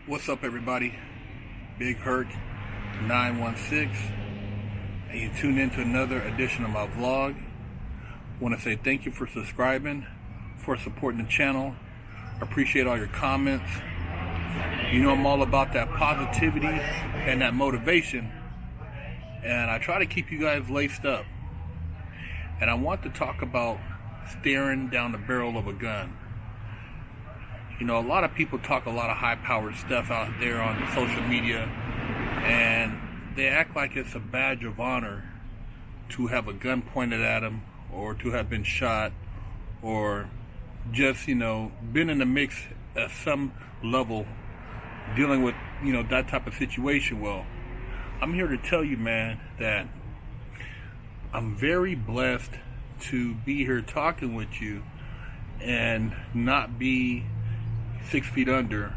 What's up, everybody? Big Herc 916, and you tune in to another edition of my vlog. I want to say thank you for subscribing, for supporting the channel. I appreciate all your comments. You know I'm all about that positivity and that motivation, and I try to keep you guys laced up. And I want to talk about staring down the barrel of a gun. You know, a lot of people talk a lot of high-powered stuff out there on social media, and they act like it's a badge of honor to have a gun pointed at them, or to have been shot, or just, you know, been in the mix at some level dealing with, you know, that type of situation. Well, I'm here to tell you, man, that I'm very blessed to be here talking with you and not be 6 feet under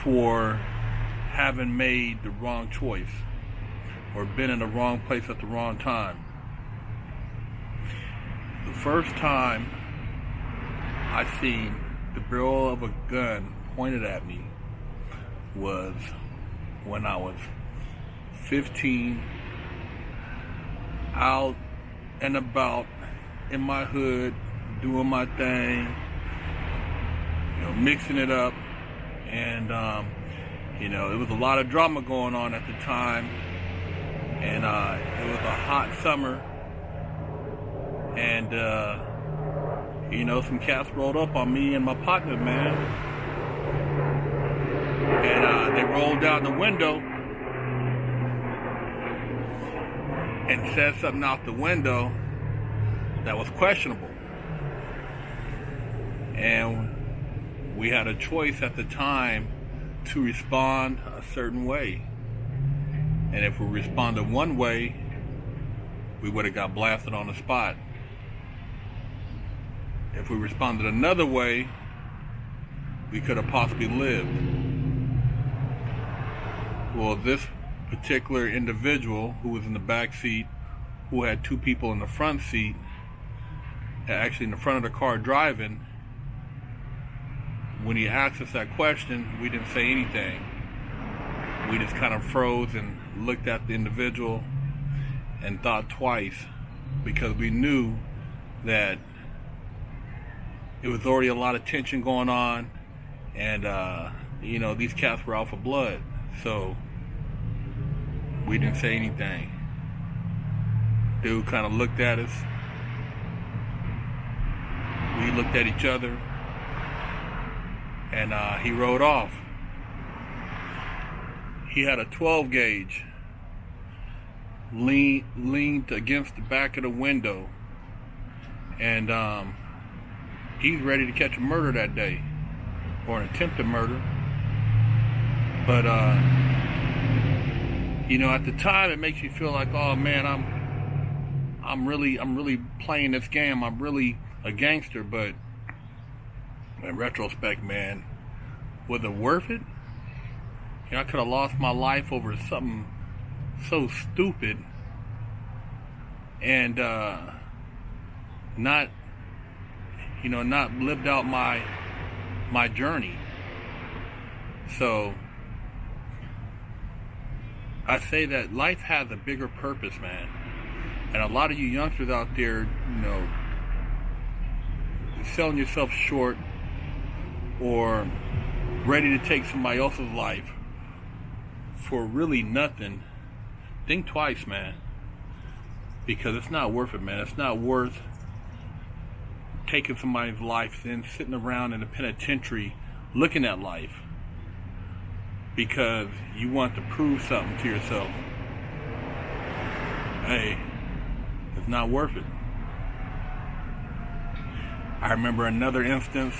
for having made the wrong choice or been in the wrong place at the wrong time. The first time I seen the barrel of a gun pointed at me was when I was 15, out and about in my hood, doing my thing, you know, mixing it up, and you know, there was a lot of drama going on at the time, and it was a hot summer, and you know, some cats rolled up on me and my partner, man, and they rolled down the window and said something out the window that was questionable, and we had a choice at the time to respond a certain way. And if we responded one way, we would have got blasted on the spot. If we responded another way, we could have possibly lived. Well, this particular individual who was in the back seat, who had two people in the front seat, actually in the front of the car driving, when he asked us that question, we didn't say anything. We just kind of froze and looked at the individual and thought twice, because we knew that it was already a lot of tension going on, and you know, these cats were out for blood, so we didn't say anything. Dude kind of looked at us. We looked at each other, and he rode off. He had a 12 gauge leaned against the back of the window, and he's ready to catch a murder that day, or an attempted murder. But you know, at the time, it makes you feel like, oh man, I'm really playing this game. I'm really a gangster. But in retrospect, man, was it worth it? You know, I could have lost my life over something so stupid, and not lived out my journey. So I say that life has a bigger purpose, man. And a lot of you youngsters out there, you know, selling yourself short or ready to take somebody else's life for really nothing, think twice, man. Because it's not worth it, man. It's not worth taking somebody's life and sitting around in a penitentiary looking at life because you want to prove something to yourself. Hey, it's not worth it. I remember another instance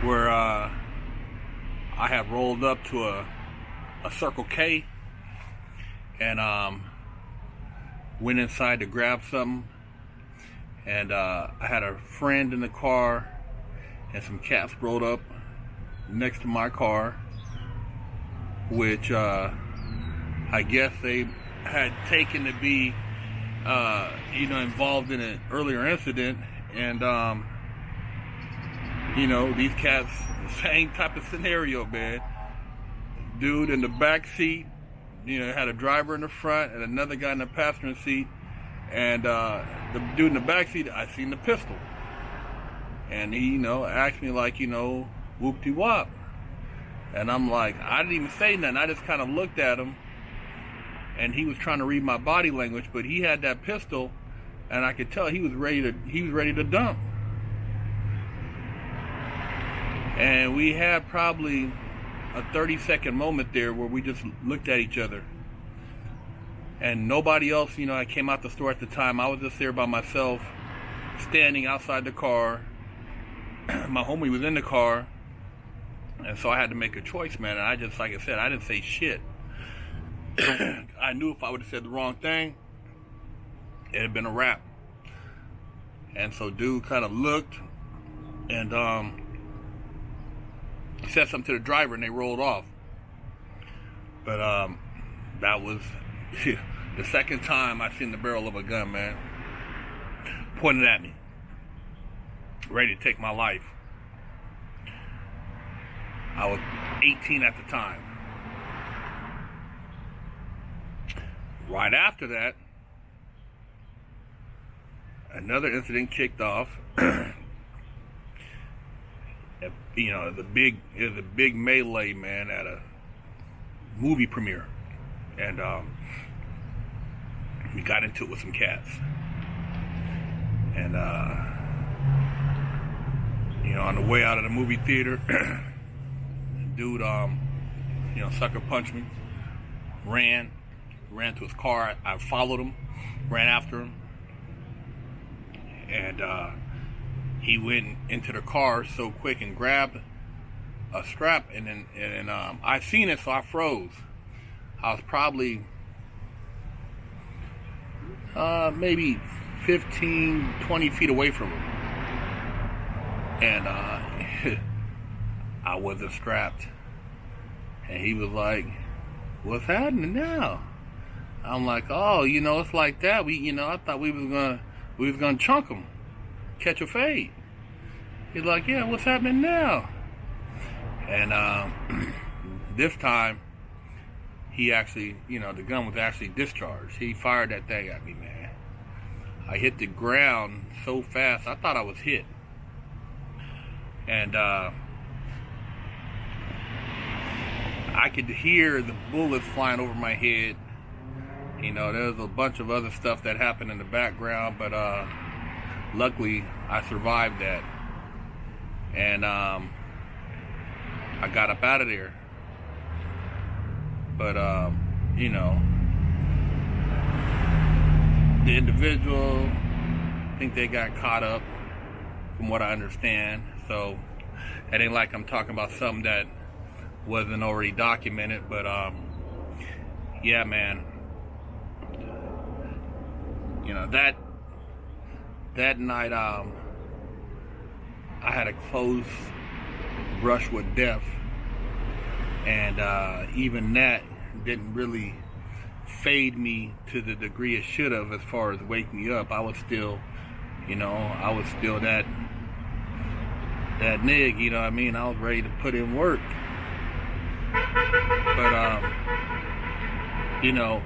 where I had rolled up to a Circle K and went inside to grab something, and I had a friend in the car, and some cats rolled up next to my car, which I guess they had taken to be you know, involved in an earlier incident, and You know, these cats, same type of scenario, man. Dude in the back seat, you know, had a driver in the front and another guy in the passenger seat. And the dude in the back seat, I seen the pistol. And he, you know, asked me like, you know, whoop-de-wop. And I'm like, I didn't even say nothing. I just kind of looked at him. And he was trying to read my body language, but he had that pistol, and I could tell he was ready to dump. And we had probably a 30-second moment there where we just looked at each other. And nobody else, you know, I came out the store at the time. I was just there by myself, standing outside the car. My homie was in the car. And so I had to make a choice, man. And I just, like I said, I didn't say shit. I knew if I would have said the wrong thing, it had been a wrap. And so dude kind of looked and said something to the driver, and they rolled off. But that was the second time I seen the barrel of a gun, man, pointed at me, ready to take my life. I was 18 at the time. Right after that, another incident kicked off. You know, it was a big melee, man, at a movie premiere, and we got into it with some cats, and you know, on the way out of the movie theater, dude, you know, sucker punched me, ran to his car. I followed him, ran after him, and he went into the car so quick and grabbed a strap, and I seen it, so I froze. I was probably maybe 15, 20 feet away from him, and I wasn't strapped, and he was like, "What's happening now?" I'm like, "Oh, you know, it's like that. You know, I thought we was gonna chunk him, catch a fade." He's like, "Yeah, what's happening now?" And this time, he actually, you know, the gun was actually discharged. He fired that thing at me, man. I hit the ground so fast, I thought I was hit. And I could hear the bullets flying over my head. You know, there was a bunch of other stuff that happened in the background, but luckily I survived that. And I got up out of there. But you know, the individual, I think they got caught up, from what I understand. So it ain't like I'm talking about something that wasn't already documented. But yeah, man, you know, that night I had a close brush with death, and even that didn't really fade me to the degree it should have, as far as wake me up. I was still, you know, that nig, you know what I mean? I was ready to put in work. But you know,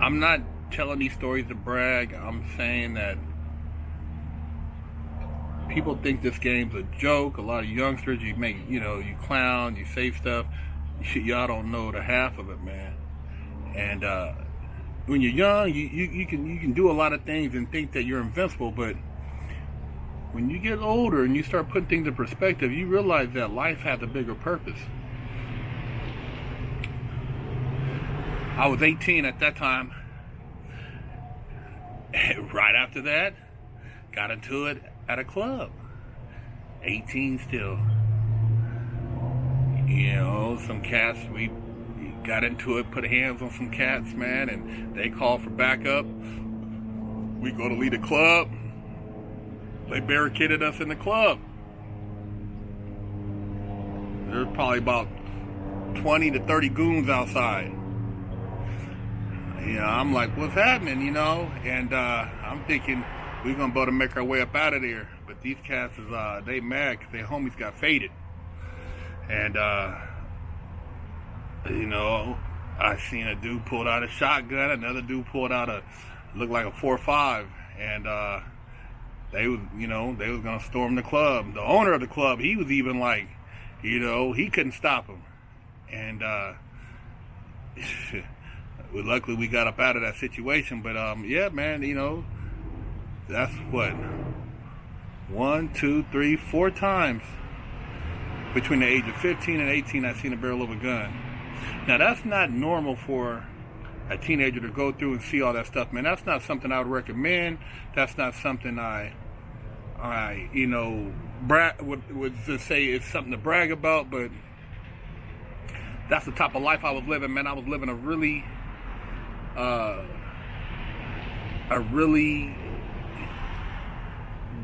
I'm not telling these stories to brag. I'm saying that people think this game's a joke. A lot of youngsters, you clown, you say stuff. Y'all don't know the half of it, man. And when you're young, you can do a lot of things and think that you're invincible. But when you get older and you start putting things in perspective, you realize that life has a bigger purpose. I was 18 at that time. Right after that, got into it at a club. 18 still. You know, some cats, we got into it, put hands on some cats, man, and they called for backup. We go to leave the club. They barricaded us in the club. There's probably about 20 to 30 goons outside. You know, I'm like, what's happening, you know? And I'm thinking we're going to be able to make our way up out of there. But these cats is, they mad because their homies got faded. And, you know, I seen a dude pulled out a shotgun, another dude pulled out looked like a 4.5, and, they was gonna storm the club. The owner of the club, he was even like, you know, he couldn't stop him. And, luckily we got up out of that situation. But yeah, man, you know, that's what 1, 2, 3, 4 times between the age of 15 and 18 I've seen a barrel of a gun. Now that's not normal for a teenager to go through and see all that stuff, man. That's not something I would recommend. That's not something I you know, would just say it's something to brag about. But that's the type of life I was living, man. I was living a really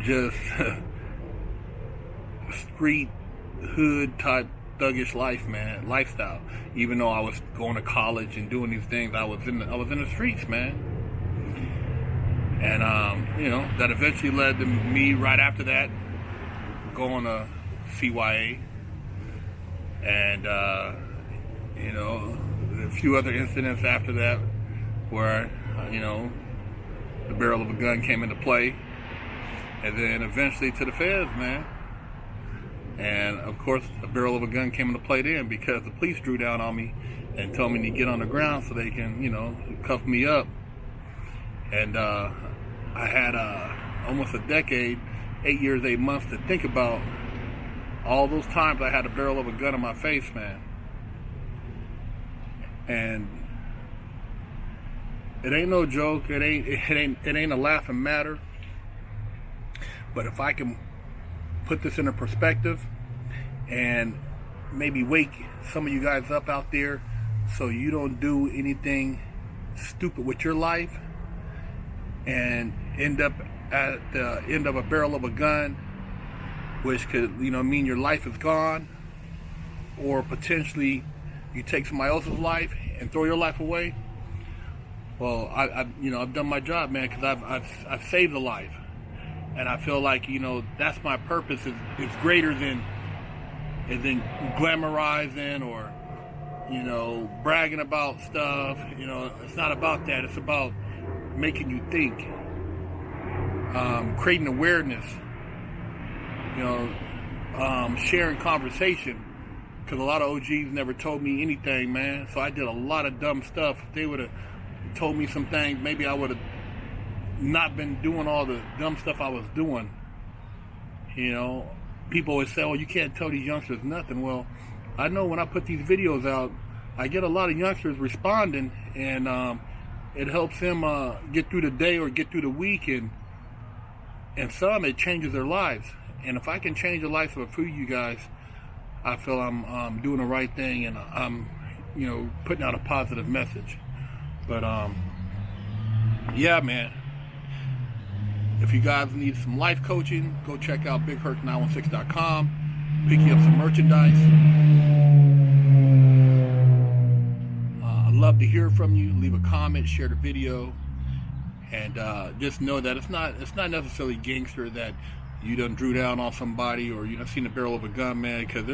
just street hood type thuggish lifestyle. Even though I was going to college and doing these things, I was in the streets, man. And you know, that eventually led to me right after that going to CYA, and you know, a few other incidents after that where you know, the barrel of a gun came into play, and then eventually to the feds, man. And of course, a barrel of a gun came into play then because the police drew down on me and told me to get on the ground so they can, you know, cuff me up. And I had almost a decade, 8 years, 8 months to think about all those times I had a barrel of a gun in my face, man. And it ain't no joke. It ain't a laughing matter. But if I can put this into perspective and maybe wake some of you guys up out there so you don't do anything stupid with your life and end up at the end of a barrel of a gun, which could, you know, mean your life is gone, or potentially you take somebody else's life and throw your life away. Well, I've done my job, man, because I've saved a life. And I feel like, you know, that's my purpose is greater than glamorizing or, you know, bragging about stuff. You know, it's not about that. It's about making you think, creating awareness, you know, sharing conversation. Because a lot of OGs never told me anything, man. So I did a lot of dumb stuff. If they would have told me some things, maybe I would have not been doing all the dumb stuff I was doing. You know, people always say, oh, you can't tell these youngsters nothing. Well, I know when I put these videos out, I get a lot of youngsters responding, and it helps them get through the day or get through the week, and some, it changes their lives. And if I can change the life of a few of you guys, I feel I'm doing the right thing, and I'm, you know, putting out a positive message. But yeah, man. If you guys need some life coaching, go check out BigHerc916.com. Pick you up some merchandise. I'd love to hear from you. Leave a comment, share the video, and just know that it's not necessarily gangster that you done drew down on somebody or you done seen the barrel of a gun, man. Because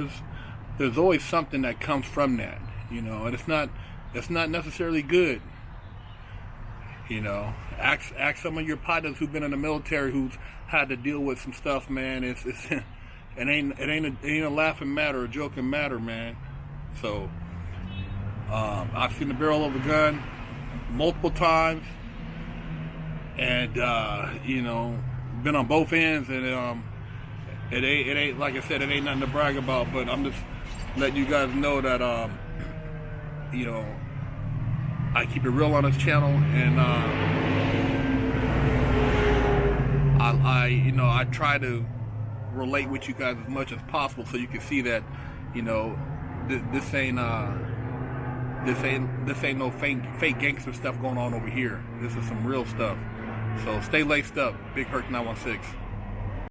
there's always something that comes from that, you know, and it's not necessarily good. You know, ask some of your partners who've been in the military who's had to deal with some stuff, man. It ain't a laughing matter, a joking matter, man. So I've seen the barrel of a gun multiple times, and you know, been on both ends, and it ain't like I said, it ain't nothing to brag about. But I'm just letting you guys know that you know, I keep it real on this channel, and I try to relate with you guys as much as possible, so you can see that, you know, this ain't no fake gangster stuff going on over here. This is some real stuff. So stay laced up. Big Herc 916.